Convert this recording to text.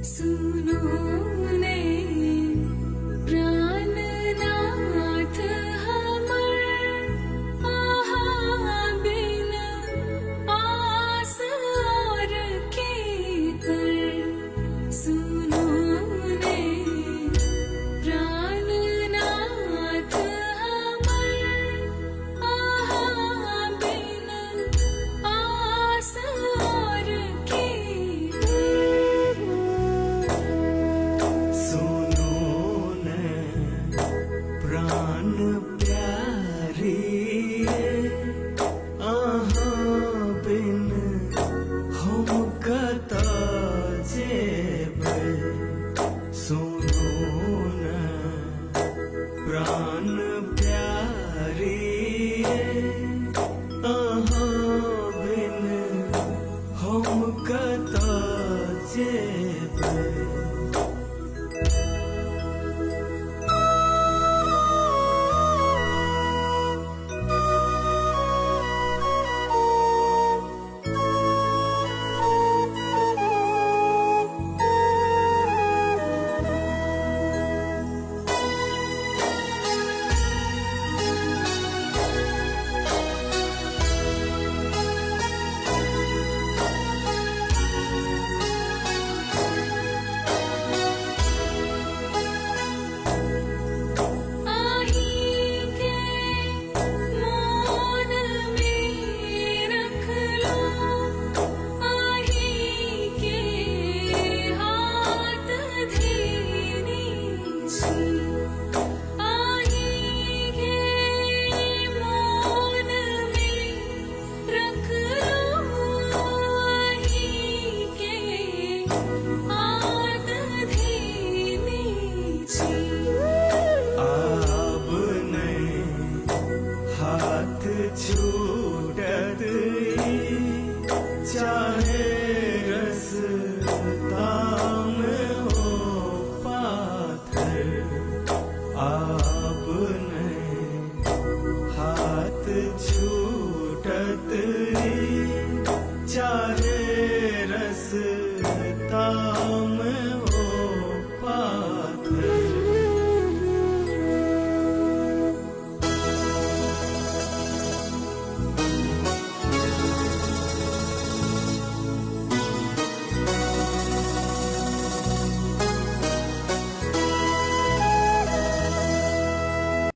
सुनो ने प्राणनाथ हमर आहा बिन आस और के कर। सुनो ने प्राणनाथ हमर आहा बिन आस और के कर। सुनो न प्राण प्यारी आहा बिन हम कता जेबै। सुनो न प्राण प्यारी आहा बिन हम कता जेबै। हाथ छूटत चाहे रस्ता में हो पाथर। आप नहीं हाथ छूटत चाहे